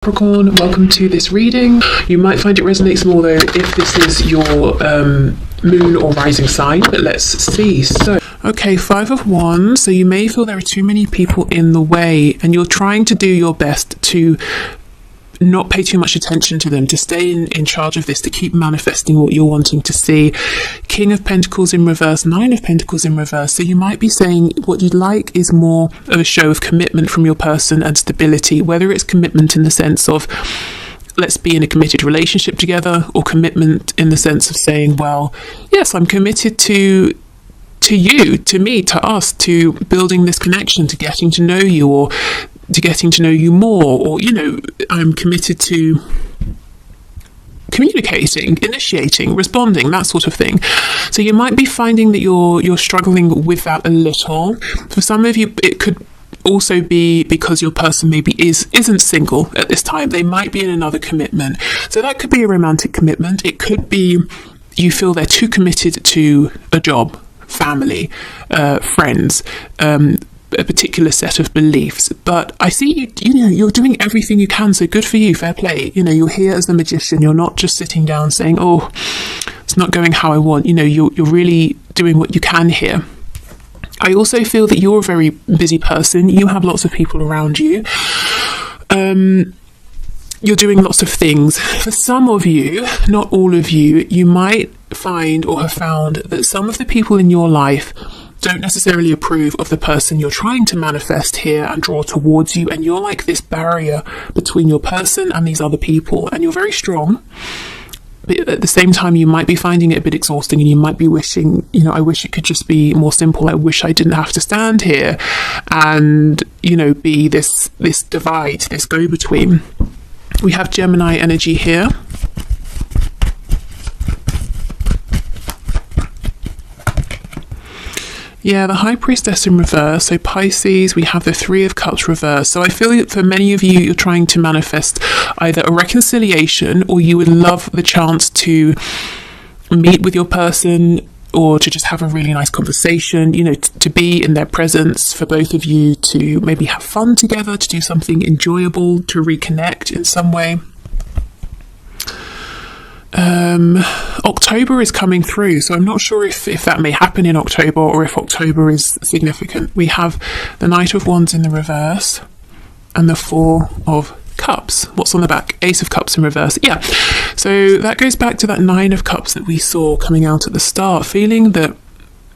Capricorn, welcome to this reading. You might find it resonates more though if this is your moon or rising sign, but let's see. So, okay, 5 of Wands. So you may feel there are too many people in the way and you're trying to do your best to not pay too much attention to them, to stay in charge of this, to keep manifesting what you're wanting to see. King of Pentacles in reverse, 9 of Pentacles in reverse. So you might be saying what you'd like is more of a show of commitment from your person and stability, whether it's commitment in the sense of let's be in a committed relationship together, or commitment in the sense of saying, well, yes, I'm committed to you, to me, to us, to building this connection, to getting to know you, or to getting to know you more, or, you know, I'm committed to communicating, initiating, responding, that sort of thing. So you might be finding that you're struggling with that a little. For some of you, it could also be because your person maybe isn't single at this time. They might be in another commitment. So that could be a romantic commitment. It could be you feel they're too committed to a job, family, friends, a particular set of beliefs. But I see you're doing everything you can, so good for you, fair play. You know, you're here as the magician. You're not just sitting down saying, oh, it's not going how I want. You know, you're really doing what you can here. I also feel that you're a very busy person. You have lots of people around you. You're doing lots of things. For some of you, not all of you, you might find or have found that some of the people in your life don't necessarily approve of the person you're trying to manifest here and draw towards you, and you're like this barrier between your person and these other people, and you're very strong, but at the same time you might be finding it a bit exhausting, and you might be wishing, you know, I wish it could just be more simple. I wish I didn't have to stand here and, you know, be this divide, this go-between. We have Gemini energy here. Yeah, the High Priestess in reverse. So Pisces, we have the 3 of Cups reverse. So I feel that for many of you, you're trying to manifest either a reconciliation, or you would love the chance to meet with your person, or to just have a really nice conversation, you know, to be in their presence, for both of you to maybe have fun together, to do something enjoyable, to reconnect in some way. October is coming through, so I'm not sure if that may happen in October, or if October is significant. We have the Knight of Wands in the reverse and the 4 of Cups. What's on the back? Ace of Cups in reverse. Yeah, so that goes back to that 9 of Cups that we saw coming out at the start, feeling that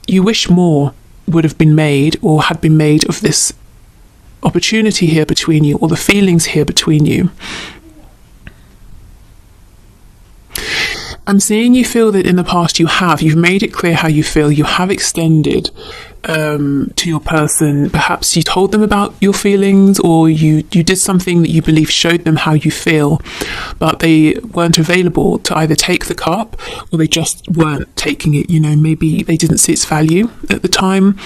you wish more would have been made, or had been made, of this opportunity here between you, or the feelings here between you. I'm seeing you feel that in the past you've made it clear how you feel. You have extended to your person. Perhaps you told them about your feelings, or you did something that you believe showed them how you feel, but they weren't available to either take the cup, or they just weren't taking it. You know, maybe they didn't see its value at the time.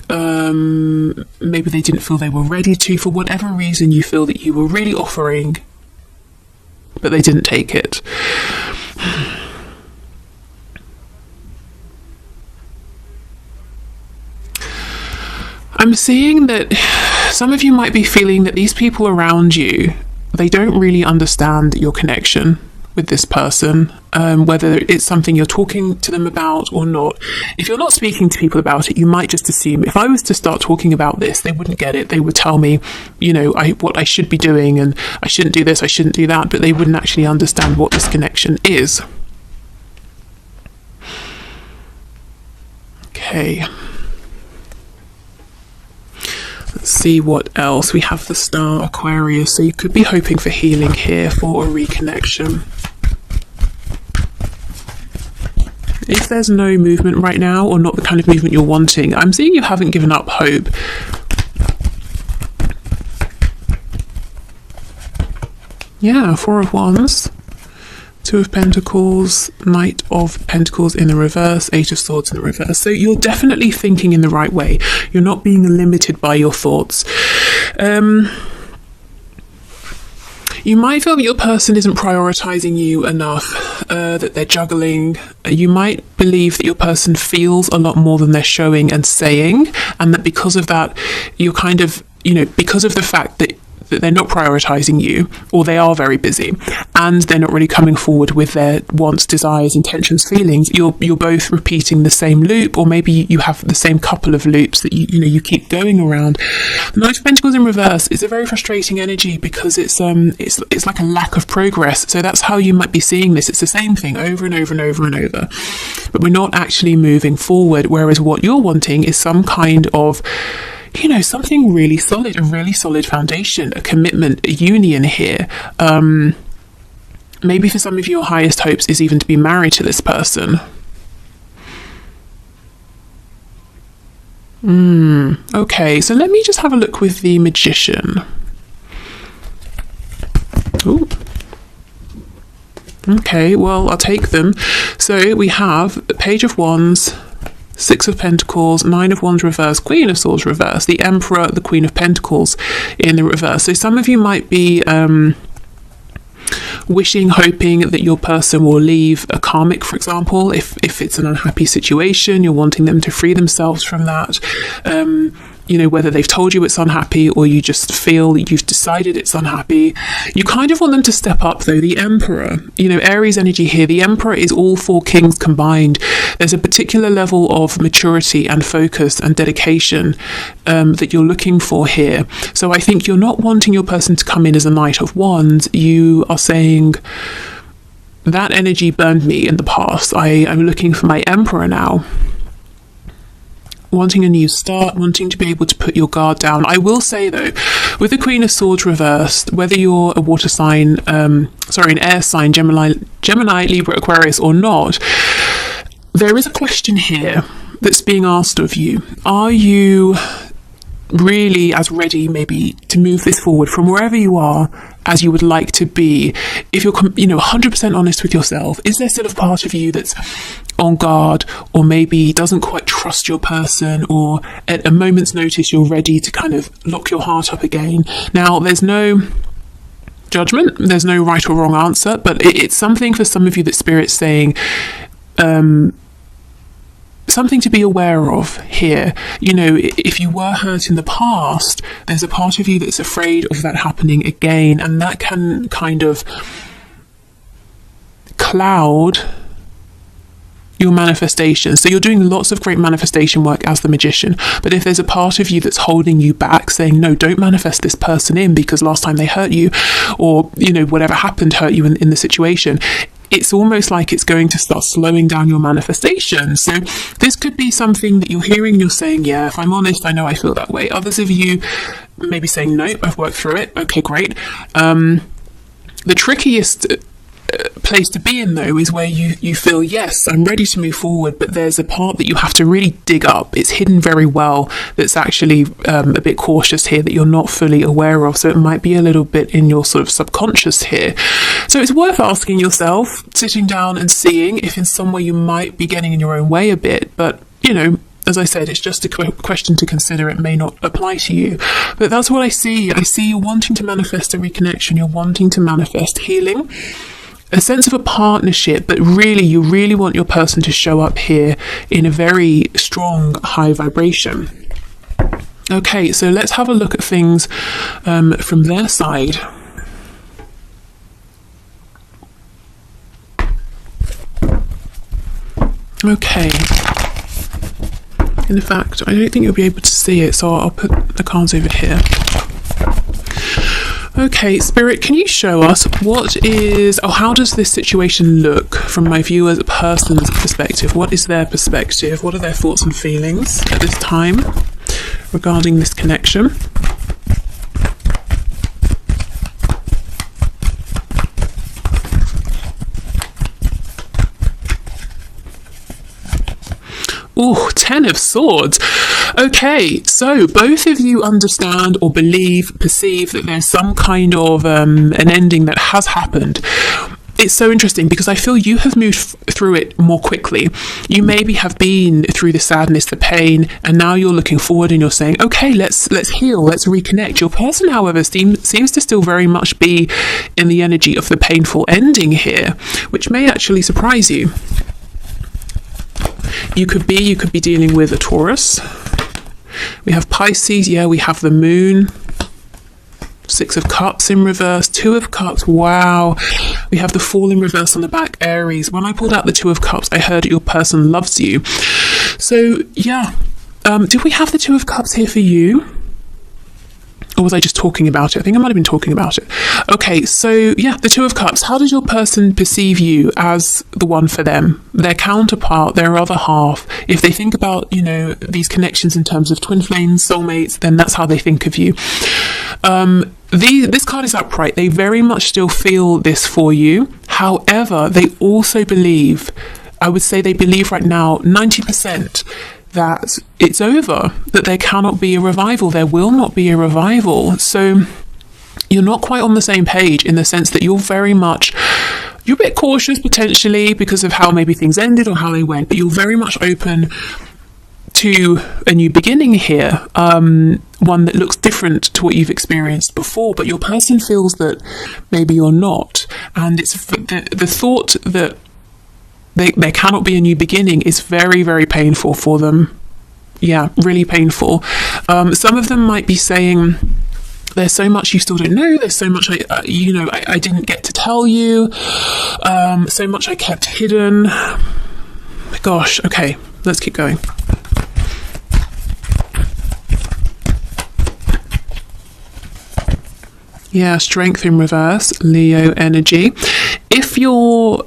Maybe they didn't feel they were ready to. For whatever reason, you feel that you were really offering, but they didn't take it. I'm seeing that some of you might be feeling that these people around you, they don't really understand your connection with this person, whether it's something you're talking to them about or not. If you're not speaking to people about it, you might just assume, if I was to start talking about this, they wouldn't get it. They would tell me, you know, what I should be doing, and I shouldn't do this, I shouldn't do that, but they wouldn't actually understand what this connection is. Okay. Let's see what else. We have the Star Aquarius, so you could be hoping for healing here, for a reconnection. If there's no movement right now, or not the kind of movement you're wanting, I'm seeing you haven't given up hope. Yeah, 4 of Wands, 2 of Pentacles, Knight of Pentacles in the reverse, 8 of Swords in the reverse. So you're definitely thinking in the right way. You're not being limited by your thoughts. You might feel that your person isn't prioritizing you enough, that they're juggling. You might believe that your person feels a lot more than they're showing and saying, and that because of that, you're kind of, you know, because of the fact that that they're not prioritizing you, or they are very busy, and they're not really coming forward with their wants, desires, intentions, feelings. You're both repeating the same loop, or maybe you have the same couple of loops that you keep going around. The Knight of Pentacles in reverse is a very frustrating energy because it's like a lack of progress. So that's how you might be seeing this. It's the same thing over and over and over and over, but we're not actually moving forward. Whereas what you're wanting is some kind of, something really solid, a really solid foundation, a commitment, a union here. Maybe for some of you, your highest hopes is even to be married to this person. Okay, so let me just have a look with the Magician. Ooh. Okay, well, I'll take them. So we have Page of Wands, Six of Pentacles, Nine of Wands reverse, Queen of Swords reverse, the Emperor, the Queen of Pentacles in the reverse. So some of you might be wishing, hoping that your person will leave a karmic, for example. If it's an unhappy situation, you're wanting them to free themselves from that. Whether they've told you it's unhappy or you just feel that you've decided it's unhappy. You kind of want them to step up, though. The Emperor, Aries energy here. The Emperor is all four kings combined. There's a particular level of maturity and focus and dedication that you're looking for here. So I think you're not wanting your person to come in as a Knight of Wands. You are saying, that energy burned me in the past. I am looking for my Emperor now. Wanting a new start, wanting to be able to put your guard down. I will say, though, with the Queen of Swords reversed, whether you're a water sign, an air sign, Gemini, Libra, Aquarius or not, there is a question here that's being asked of you. Are you really as ready maybe to move this forward from wherever you are as you would like to be? If you're 100% honest with yourself, is there still a part of you that's on guard, or maybe doesn't quite trust your person, or at a moment's notice you're ready to kind of lock your heart up again? Now, there's no judgment, there's no right or wrong answer, but it's something for some of you that Spirit's saying, something to be aware of here. If you were hurt in the past, there's a part of you that's afraid of that happening again, and that can kind of cloud your manifestation. So you're doing lots of great manifestation work as the Magician, but if there's a part of you that's holding you back, saying, no, don't manifest this person in because last time they hurt you, or whatever happened hurt you in the situation, it's almost like it's going to start slowing down your manifestation. So this could be something that you're hearing and you're saying, yeah, if I'm honest, I know I feel that way. Others of you maybe saying, nope, I've worked through it. Okay, great. The trickiest place to be in, though, is where you feel, yes, I'm ready to move forward, but there's a part that you have to really dig up. It's hidden very well, that's actually a bit cautious here, that you're not fully aware of. So it might be a little bit in your sort of subconscious here. So it's worth asking yourself, sitting down and seeing if in some way you might be getting in your own way a bit. But as I said, it's just a question to consider. It may not apply to you, but that's what I see. I see you wanting to manifest a reconnection. You're wanting to manifest healing, a sense of a partnership, but you really want your person to show up here in a very strong, high vibration. Okay, so let's have a look at things from their side. Okay. In fact, I don't think you'll be able to see it, so I'll put the cards over here. Okay, Spirit, can you show us how does this situation look from my viewer's person's perspective? What is their perspective? What are their thoughts and feelings at this time regarding this connection? Oh, 10 of Swords. Okay, so both of you understand or perceive that there's some kind of an ending that has happened. It's so interesting because I feel you have moved through it more quickly. You maybe have been through the sadness, the pain, and now you're looking forward and you're saying, okay, let's heal, let's reconnect. Your person, however, seems to still very much be in the energy of the painful ending here, which may actually surprise you. You could be dealing with a Taurus. We have Pisces, we have the Moon, Six of Cups in reverse, Two of Cups. Wow. We have the Fool in reverse on the back, Aries. When I pulled out the Two of Cups, I heard your person loves you. So, yeah. Did we have the Two of Cups here for you? Or was I just talking about it? I think I might have been talking about it. Okay, so yeah, the Two of Cups. How does your person perceive you as the one for them? Their counterpart, their other half. If they think about, you know, these connections in terms of twin flames, soulmates, then that's how they think of you. This card is upright. They very much still feel this for you. However, they also believe, I would say they believe right now, 90%, that it's over, that there cannot be a revival, there will not be a revival. So you're not quite on the same page in the sense that you're a bit cautious potentially because of how maybe things ended or how they went, but you're very much open to a new beginning here, one that looks different to what you've experienced before, but your person feels that maybe you're not. And it's the thought that there cannot be a new beginning is very, very painful for them. Yeah, really painful. Some of them might be saying, there's so much you still don't know. There's so much I didn't get to tell you. So much I kept hidden. Gosh, okay, let's keep going. Yeah, Strength in reverse, Leo energy. If you're,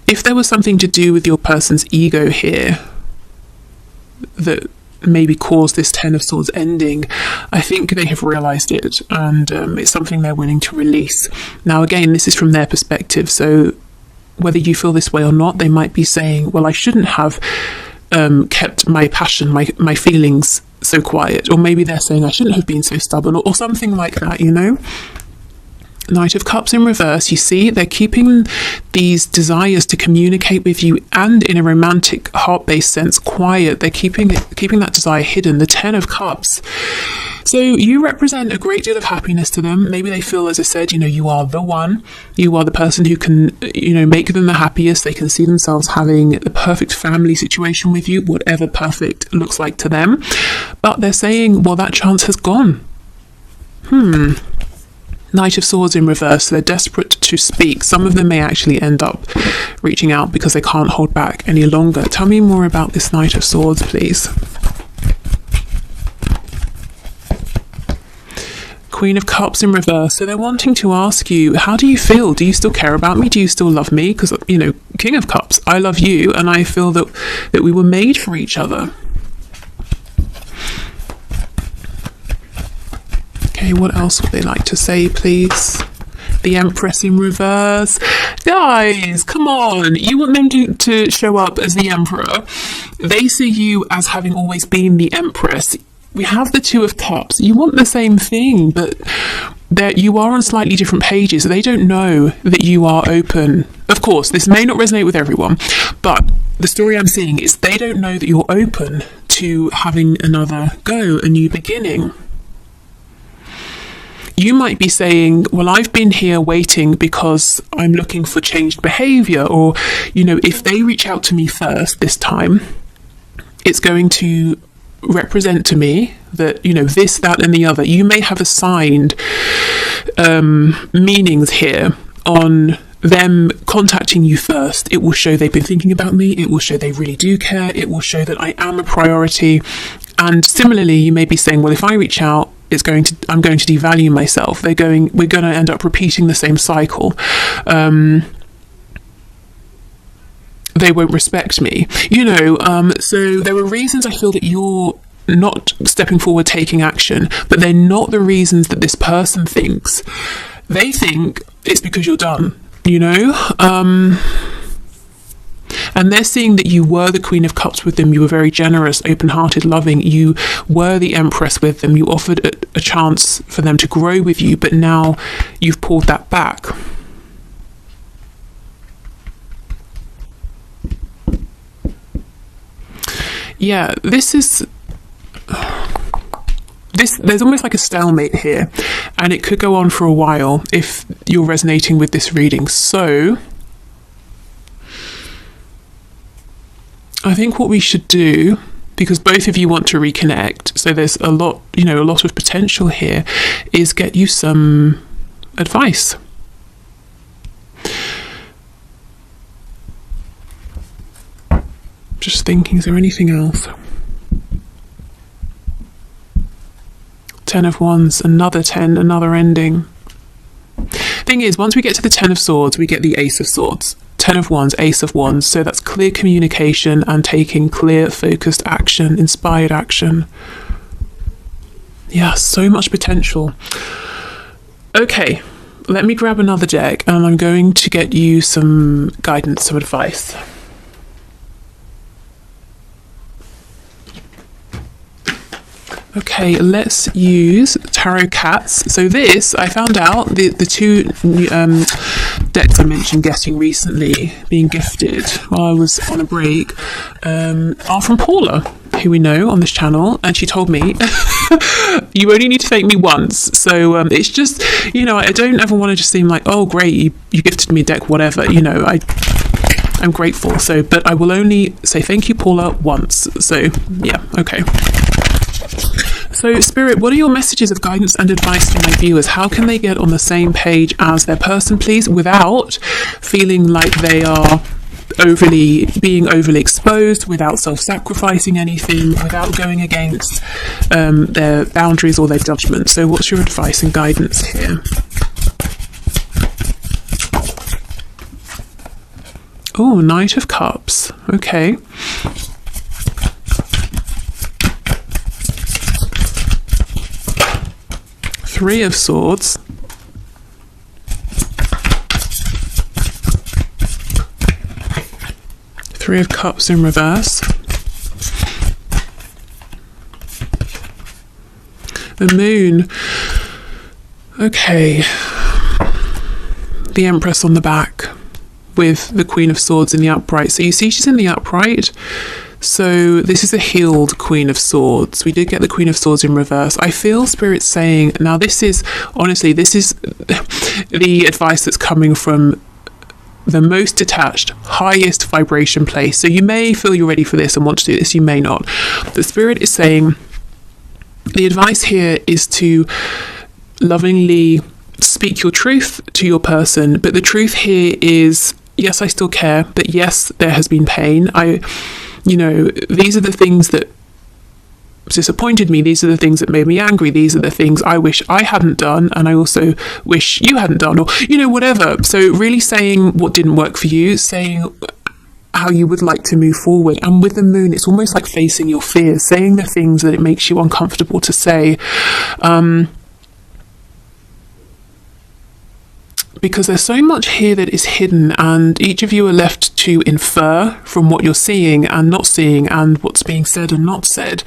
if there was something to do with your person's ego here that maybe caused this Ten of Swords ending, I think they have realised it, and it's something they're willing to release. Now, again, this is from their perspective, so whether you feel this way or not, they might be saying, well, I shouldn't have kept my passion, my feelings so quiet, or maybe they're saying I shouldn't have been so stubborn, or something like that, you know. Knight of Cups in reverse, you see, they're keeping these desires to communicate with you and in a romantic heart-based sense quiet. They're keeping that desire hidden. The Ten of Cups. So you represent a great deal of happiness to them. Maybe they feel, as I said, you know, you are the one. You are the person who can, you know, make them the happiest. They can see themselves having the perfect family situation with you, whatever perfect looks like to them. But they're saying, well, that chance has gone. Knight of Swords in reverse, so they're desperate to speak. Some of them may actually end up reaching out because they can't hold back any longer. Tell me more about this Knight of Swords, please. Queen of Cups in reverse, so they're wanting to ask you, how do you feel? Do you still care about me? Do you still love me? Because, you know, King of Cups, I love you, and I feel that we were made for each other. Okay, what else would they like to say, please? The Empress in reverse. Guys, come on. You want them to show up as the Emperor. They see you as having always been the Empress. We have the Two of Cups. You want the same thing, but you are on slightly different pages. They don't know that you are open. Of course, this may not resonate with everyone, but the story I'm seeing is they don't know that you're open to having another go, a new beginning. You might be saying, well, I've been here waiting because I'm looking for changed behaviour, or, you know, if they reach out to me first this time, it's going to represent to me that, you know, this, that and the other. You may have assigned meanings here on them contacting you first. It will show they've been thinking about me. It will show they really do care. It will show that I am a priority. And similarly, you may be saying, well, if I reach out, I'm going to devalue myself. We're going to end up repeating the same cycle. They won't respect me, you know. So there are reasons I feel that you're not stepping forward, taking action, but they're not the reasons that this person thinks. They think it's because you're done, you know. And they're seeing that you were the Queen of Cups with them. You were very generous, open-hearted, loving. You were the Empress with them. You offered a chance for them to grow with you, but now you've pulled that back. Yeah, there's almost like a stalemate here, and it could go on for a while if you're resonating with this reading. So I think what we should do because both of you want to reconnect. So there's a lot, a lot of potential here, is get you some advice. Just thinking, is there anything else? 10 of Wands, another 10, another ending. Thing is, once we get to the 10 of Swords, we get the Ace of Swords. 10 of Wands, Ace of Wands. So that's clear communication and taking clear, focused action, inspired action. Yeah, so much potential. Okay, let me grab another deck and I'm going to get you some guidance, some advice. Okay, let's use Tarot Cats. So this, I found out, the two decks I mentioned getting recently, being gifted while I was on a break, are from Paula, who we know on this channel, and she told me, you only need to thank me once. So it's just, I don't ever want to just seem like, oh great, you gifted me a deck, whatever, I'm grateful. So, but I will only say thank you, Paula, once. So yeah, okay. So, Spirit, what are your messages of guidance and advice to my viewers? How can they get on the same page as their person, please, without feeling like they are being overly exposed, without self-sacrificing anything, without going against their boundaries or their judgment? So, what's your advice and guidance here? Oh, Knight of Cups. Okay. Three of Swords. Three of Cups in reverse. The Moon. Okay. The Empress on the back with the Queen of Swords in the upright. So you see she's in the upright. So this is a healed Queen of Swords. We did get the Queen of Swords in reverse. I feel Spirit saying, now this is, honestly, this is the advice that's coming from the most detached, highest vibration place. So you may feel you're ready for this and want to do this, you may not. The Spirit is saying, the advice here is to lovingly speak your truth to your person, but the truth here is, yes, I still care, but yes, there has been pain. These are the things that disappointed me. These are the things that made me angry. These are the things I wish I hadn't done, and I also wish you hadn't done, or, whatever. So really saying what didn't work for you, saying how you would like to move forward. And with the Moon, it's almost like facing your fears, saying the things that it makes you uncomfortable to say. Because there's so much here that is hidden, and each of you are left to infer from what you're seeing and not seeing and what's being said and not said,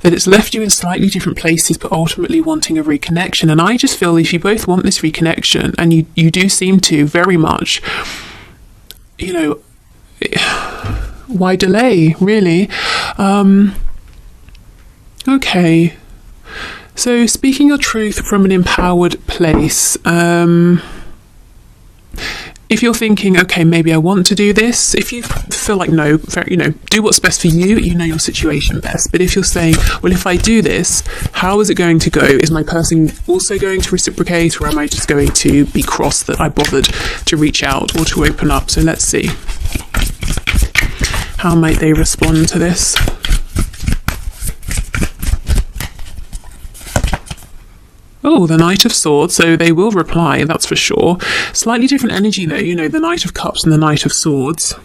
that it's left you in slightly different places but ultimately wanting a reconnection. And I just feel if you both want this reconnection, and you do seem to very much, why delay, really? Okay, so speaking your truth from an empowered place. If you're thinking, okay, maybe I want to do this, if you feel like no, do what's best for you, you know your situation best. But if you're saying, well, if I do this, how is it going to go? Is my person also going to reciprocate, or am I just going to be cross that I bothered to reach out or to open up? So let's see. How might they respond to this? Oh, the Knight of Swords, so they will reply, that's for sure. Slightly different energy though, the Knight of Cups and the Knight of Swords.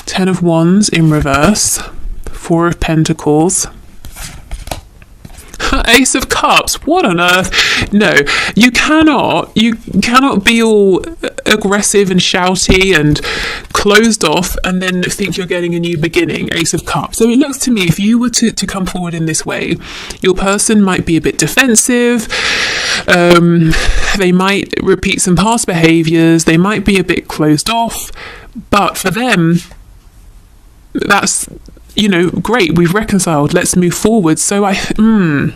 10 of Wands in reverse. 4 of Pentacles. Ace of Cups, what on earth? No, you cannot be all aggressive and shouty and closed off and then think you're getting a new beginning. Ace of Cups. So it looks to me, if you were to come forward in this way, your person might be a bit defensive, they might repeat some past behaviours, they might be a bit closed off, but for them, that's, great, we've reconciled, let's move forward. So I don't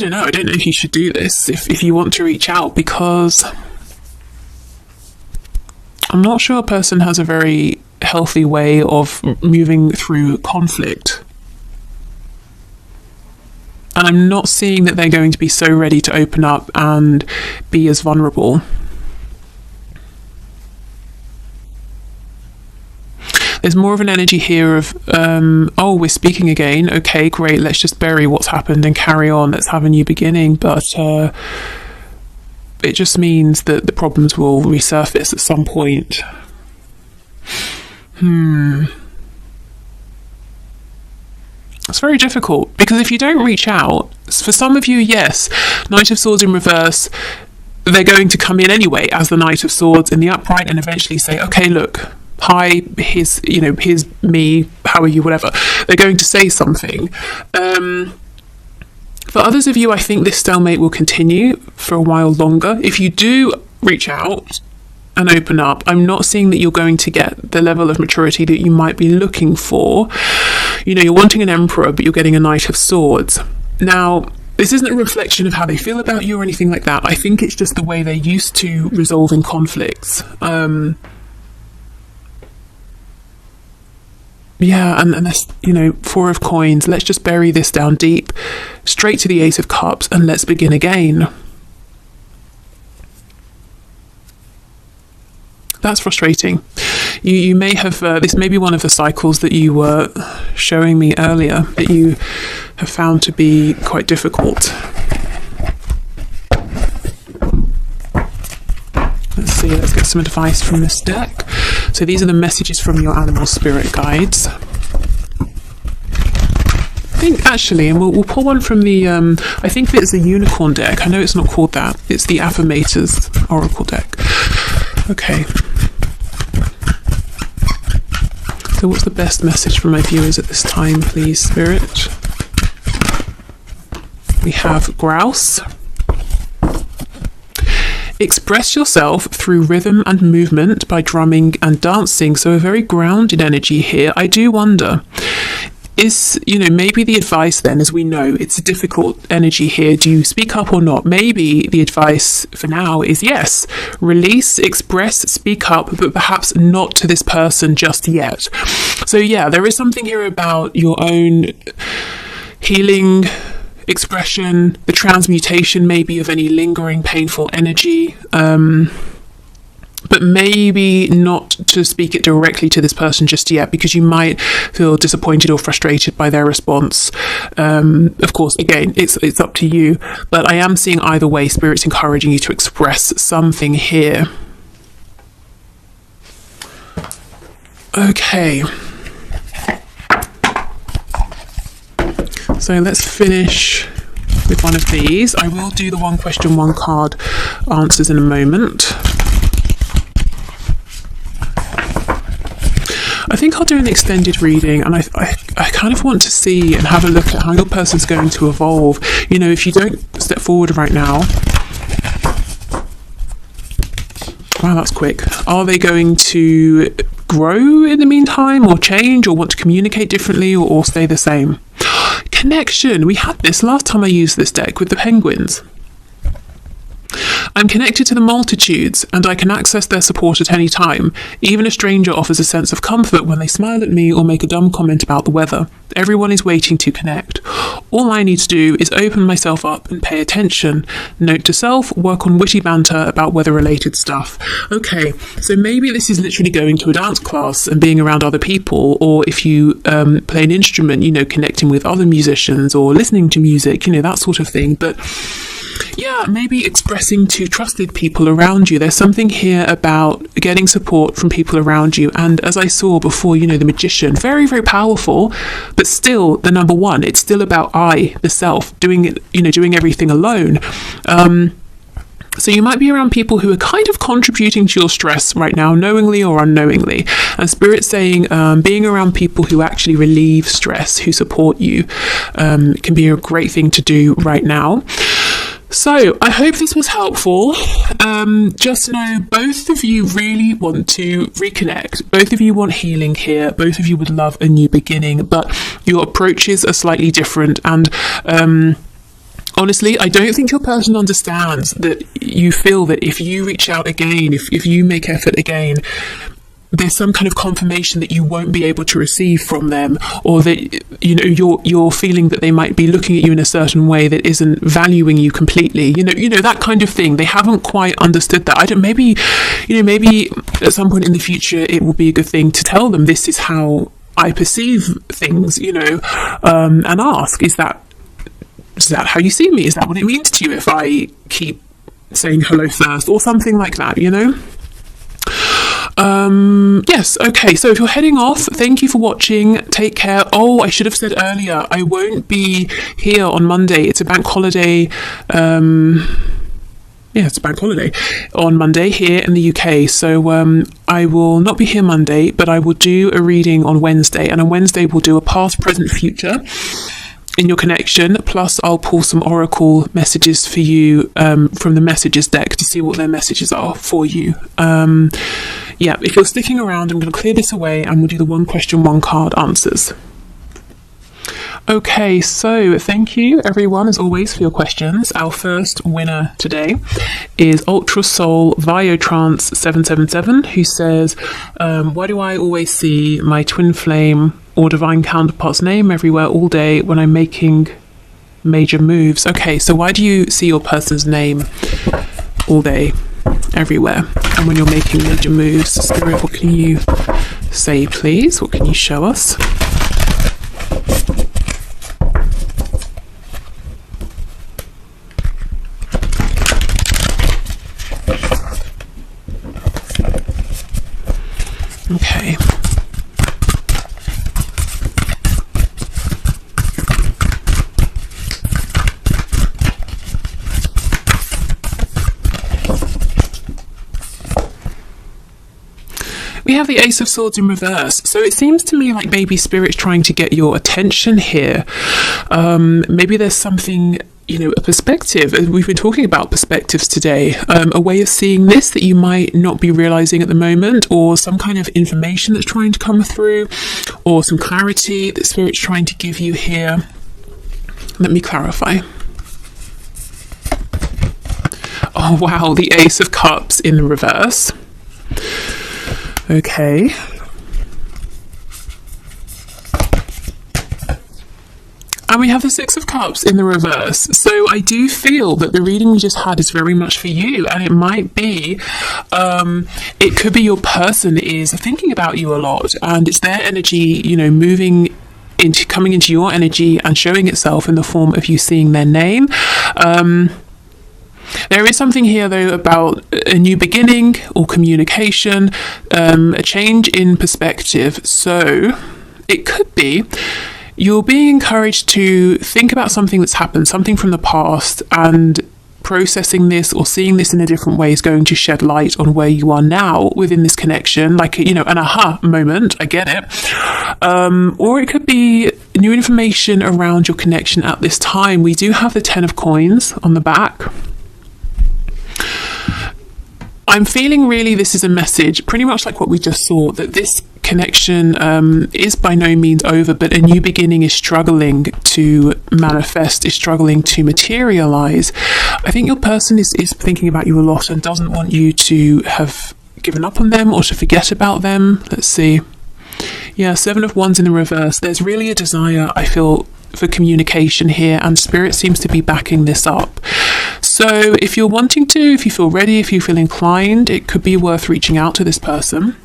know if you should do this if you want to reach out, because I'm not sure a person has a very healthy way of moving through conflict. And I'm not seeing that they're going to be so ready to open up and be as vulnerable. There's more of an energy here of, oh, we're speaking again. Okay, great. Let's just bury what's happened and carry on. Let's have a new beginning. But it just means that the problems will resurface at some point. It's very difficult, because if you don't reach out, for some of you, yes, Knight of Swords in reverse, they're going to come in anyway as the Knight of Swords in the upright and eventually say, okay, look, hi, here's me, how are you, whatever. They're going to say something. For others of you, I think this stalemate will continue for a while longer. If you do reach out and open up, I'm not seeing that you're going to get the level of maturity that you might be looking for. You're wanting an Emperor, but you're getting a Knight of Swords. Now, this isn't a reflection of how they feel about you or anything like that. I think it's just the way they're used to resolving conflicts. Yeah, and that's, Four of Coins. Let's just bury this down deep, straight to the Ace of Cups, and let's begin again. That's frustrating. You may have, this may be one of the cycles that you were showing me earlier that you have found to be quite difficult. Let's see, let's get some advice from this deck. So these are the messages from your animal spirit guides. I think actually, and we'll pull one from the, I think it's a unicorn deck. I know it's not called that. It's the Affirmators Oracle deck. Okay. So what's the best message for my viewers at this time, please, Spirit? We have Grouse. Express yourself through rhythm and movement by drumming and dancing. So a very grounded energy here. I do wonder, is, maybe the advice then, as we know, it's a difficult energy here. Do you speak up or not? Maybe the advice for now is yes, release, express, speak up, but perhaps not to this person just yet. So yeah, there is something here about your own healing, expression, the transmutation maybe of any lingering painful energy, but maybe not to speak it directly to this person just yet, because you might feel disappointed or frustrated by their response. Of course, again, it's up to you, but I am seeing either way, Spirit's encouraging you to express something here. Okay. So let's finish with one of these. I will do the one question, one card answers in a moment. I think I'll do an extended reading, and I kind of want to see and have a look at how your person's going to evolve. If you don't step forward right now, wow, that's quick. Are they going to grow in the meantime, or change, or want to communicate differently, or stay the same? Connection. We had this last time I used this deck with the penguins. I'm connected to the multitudes, and I can access their support at any time. Even a stranger offers a sense of comfort when they smile at me or make a dumb comment about the weather. Everyone is waiting to connect. All I need to do is open myself up and pay attention. Note to self, work on witty banter about weather-related stuff. Okay, so maybe this is literally going to a dance class and being around other people, or if you play an instrument, connecting with other musicians or listening to music, that sort of thing. But yeah, maybe expressing to trusted people around you. There's something here about getting support from people around you. And as I saw before, the Magician, very, very powerful, but still the number one. It's still about the self, doing it, doing everything alone. So you might be around people who are kind of contributing to your stress right now, knowingly or unknowingly. And Spirit's saying being around people who actually relieve stress, who support you, can be a great thing to do right now. So I hope this was helpful. Just know both of you really want to reconnect. Both of you want healing here. Both of you would love a new beginning, but your approaches are slightly different. And honestly, I don't think your person understands that you feel that if you reach out again, if you make effort again, there's some kind of confirmation that you won't be able to receive from them, or that you're feeling that they might be looking at you in a certain way that isn't valuing you completely. That kind of thing. They haven't quite understood that. Maybe at some point in the future it will be a good thing to tell them, this is how I perceive things, and ask, is that how you see me? Is that what it means to you if I keep saying hello first, or something like that, Yes, okay, so if you're heading off, thank you for watching. Take care. Oh, I should have said earlier, I won't be here on Monday. It's a bank holiday. It's a bank holiday on Monday here in the UK. So I will not be here Monday, but I will do a reading on Wednesday. And on Wednesday, we'll do a past, present, future in your connection. Plus, I'll pull some oracle messages for you from the messages deck to see what their messages are for you. If you're sticking around, I'm going to clear this away and we'll do the one question, one card answers. Okay, so thank you everyone as always for your questions. Our first winner today is Ultra Soul Viotrance 777, who says, why do I always see my twin flame or divine counterpart's name everywhere all day when I'm making major moves? Okay, so why do you see your person's name all day everywhere and when you're making major moves? Spirit, what can you say, please? What can you show us? Okay. We have the Ace of Swords in reverse. So it seems to me like baby spirit's trying to get your attention here. Maybe there's something, a perspective. We've been talking about perspectives today. A way of seeing this that you might not be realizing at the moment, or some kind of information that's trying to come through, or some clarity that spirit's trying to give you here. Let me clarify. Oh, wow. The Ace of Cups in the reverse. Okay. And we have the Six of Cups in the reverse. So I do feel that the reading we just had is very much for you. And it might be, it could be your person is thinking about you a lot. And it's their energy, coming into your energy and showing itself in the form of you seeing their name. There is something here, though, about a new beginning or communication, a change in perspective. So it could be you're being encouraged to think about something that's happened, something from the past, and processing this or seeing this in a different way is going to shed light on where you are now within this connection, like, an aha moment. I get it. Or it could be new information around your connection at this time. We do have the 10 of Coins on the back. I'm feeling really this is a message, pretty much like what we just saw, that this connection is by no means over, but a new beginning is struggling to manifest, is struggling to materialize. I think your person is thinking about you a lot and doesn't want you to have given up on them or to forget about them. Let's see. Yeah, Seven of Wands in the reverse. There's really a desire, I feel, for communication here, and Spirit seems to be backing this up. So if you're wanting to, if you feel ready, if you feel inclined, it could be worth reaching out to this person.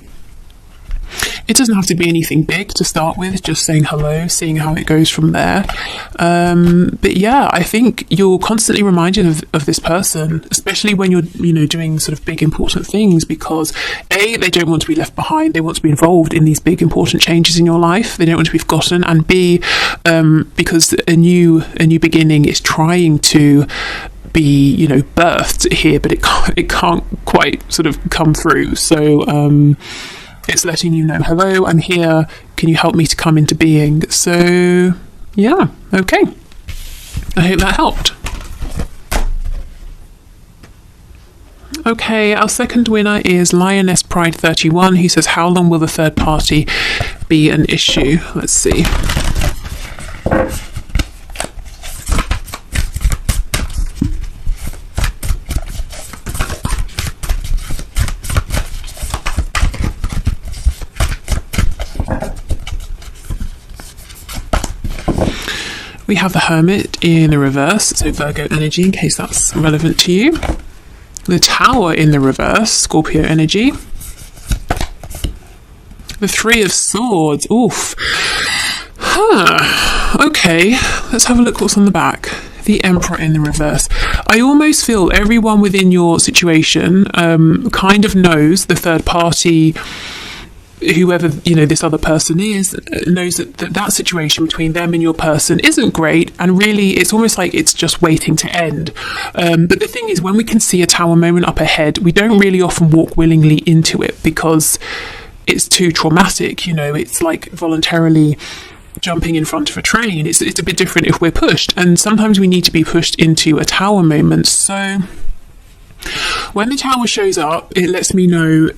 It doesn't have to be anything big to start with, just saying hello, seeing how it goes from there. But yeah, I think you're constantly reminded of this person, especially when you're, doing sort of big important things, because A, they don't want to be left behind. They want to be involved in these big important changes in your life. They don't want to be forgotten. And B, because a new beginning is trying to be, birthed here, but it can't quite sort of come through. So, it's letting you know, hello, I'm here. Can you help me to come into being? So, yeah, okay. I hope that helped. Okay, our second winner is Lioness Pride 31, who says, how long will the third party be an issue? Let's see. We have the Hermit in the reverse, so Virgo energy, in case that's relevant to you. The Tower in the reverse, Scorpio energy. The Three of Swords, oof. Okay, let's have a look what's on the back. The Emperor in the reverse. I almost feel everyone within your situation kind of knows, the third party, whoever this other person is, knows that situation between them and your person isn't great, and really it's almost like it's just waiting to end. But the thing is, when we can see a Tower moment up ahead, we don't really often walk willingly into it because it's too traumatic. It's like voluntarily jumping in front of a train. It's a bit different if we're pushed, and sometimes we need to be pushed into a Tower moment. So when the Tower shows up, it lets me know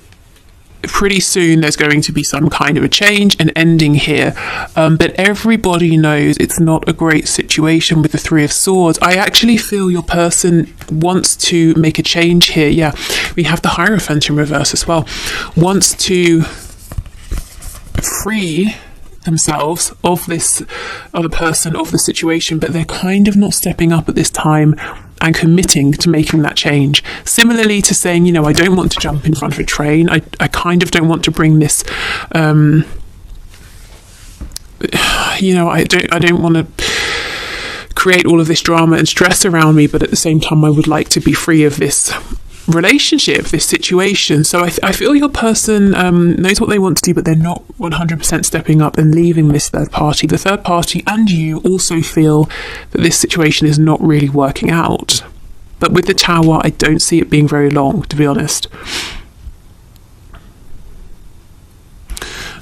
pretty soon there's going to be some kind of a change and ending here, but everybody knows it's not a great situation with the Three of Swords. I actually feel your person wants to make a change here. Yeah, we have the Hierophant in reverse as well. Wants to free themselves of this other person, of the situation, but they're kind of not stepping up at this time and committing to making that change. Similarly to saying, I don't want to jump in front of a train. I kind of don't want to bring this, I don't want to create all of this drama and stress around me, but at the same time, I would like to be free of this relationship, this situation. So I feel your person knows what they want to do, but they're not 100% stepping up and leaving this third party. The third party and you also feel that this situation is not really working out. But with the Tower, I don't see it being very long, to be honest.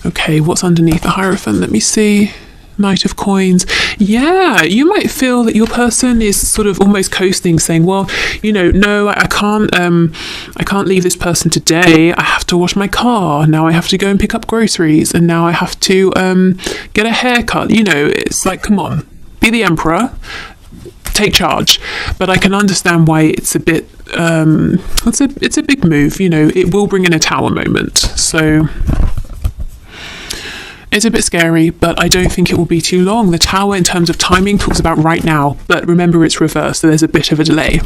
Okay, what's underneath the Hierophant? Let me see. Knight of Coins. Yeah, you might feel that your person is sort of almost coasting, saying, well, no, I can't leave this person today. I have to wash my car. Now I have to go and pick up groceries, and now I have to get a haircut. It's like, come on, be the Emperor, take charge. But I can understand why it's a bit it's a big move. It will bring in a Tower moment. So it's a bit scary, but I don't think it will be too long. The Tower, in terms of timing, talks about right now, but remember it's reversed, so there's a bit of a delay.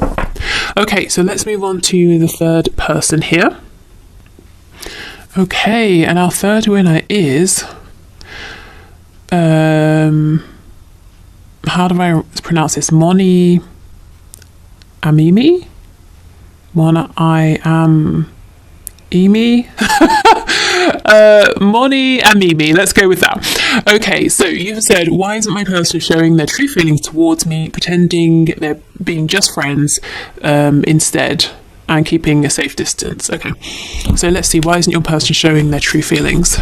Okay, so let's move on to the third person here. Okay, and our third winner is... how do I pronounce this? Moni Amimi? Mona I am... Emi? Moni and Mimi, let's go with that. Okay, so you've said, why isn't my person showing their true feelings towards me, pretending they're being just friends instead, and keeping a safe distance? Okay, so let's see, why isn't your person showing their true feelings?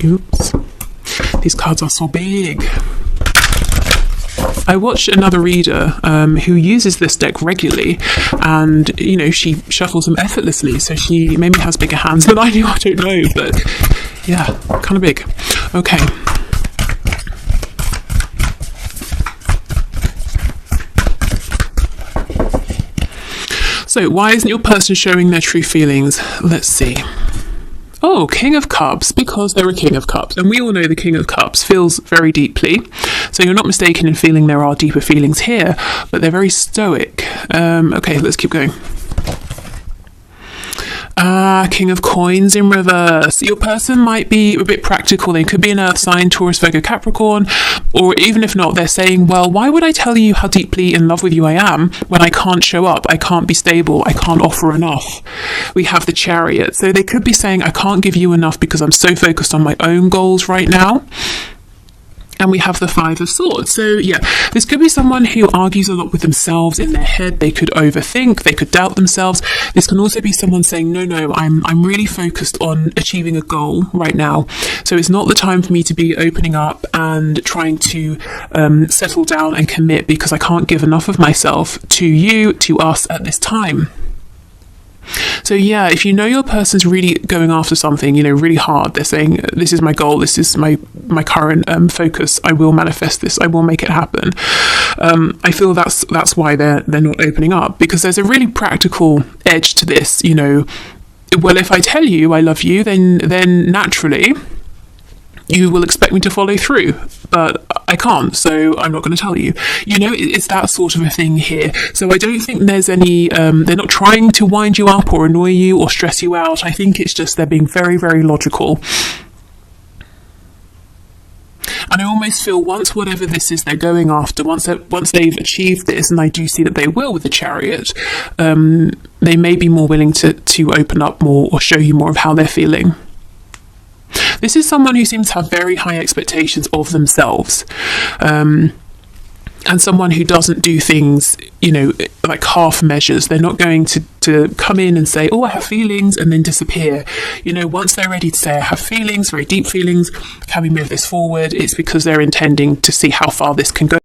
Oops, these cards are so big. I watched another reader who uses this deck regularly, and she shuffles them effortlessly, so she maybe has bigger hands than I do, I don't know, but yeah, kind of big. Okay. So why isn't your person showing their true feelings? Let's see. Oh, King of Cups, because they're a King of Cups. And we all know the King of Cups feels very deeply. So you're not mistaken in feeling there are deeper feelings here, but they're very stoic. Okay, let's keep going. King of Coins in reverse. Your person might be a bit practical. They could be an Earth sign, Taurus, Virgo, Capricorn, or even if not, they're saying, well, why would I tell you how deeply in love with you I am when I can't show up, I can't be stable, I can't offer enough? We have the Chariot. So they could be saying, I can't give you enough because I'm so focused on my own goals right now. And we have the Five of Swords. So yeah, this could be someone who argues a lot with themselves in their head. They could overthink, they could doubt themselves. This can also be someone saying, no, I'm really focused on achieving a goal right now. So it's not the time for me to be opening up and trying to settle down and commit because I can't give enough of myself to you, to us at this time. So yeah, if you know your person's really going after something, really hard, they're saying, this is my goal, this is my current focus, I will manifest this, I will make it happen. I feel that's why they're not opening up, because there's a really practical edge to this. well, if I tell you I love you, then naturally you will expect me to follow through, but I can't, so I'm not going to tell you. You know, it's that sort of a thing here. So I don't think there's any, they're not trying to wind you up or annoy you or stress you out. I think it's just they're being very, very logical. And I almost feel once whatever this is they're going after, once they've achieved this, and I do see that they will with the Chariot, they may be more willing to open up more or show you more of how they're feeling. This is someone who seems to have very high expectations of themselves, and someone who doesn't do things, you know, like half measures. They're not going to come in and say, oh, I have feelings, and then disappear. You know, once they're ready to say, I have feelings, very deep feelings, can we move this forward? It's because they're intending to see how far this can go.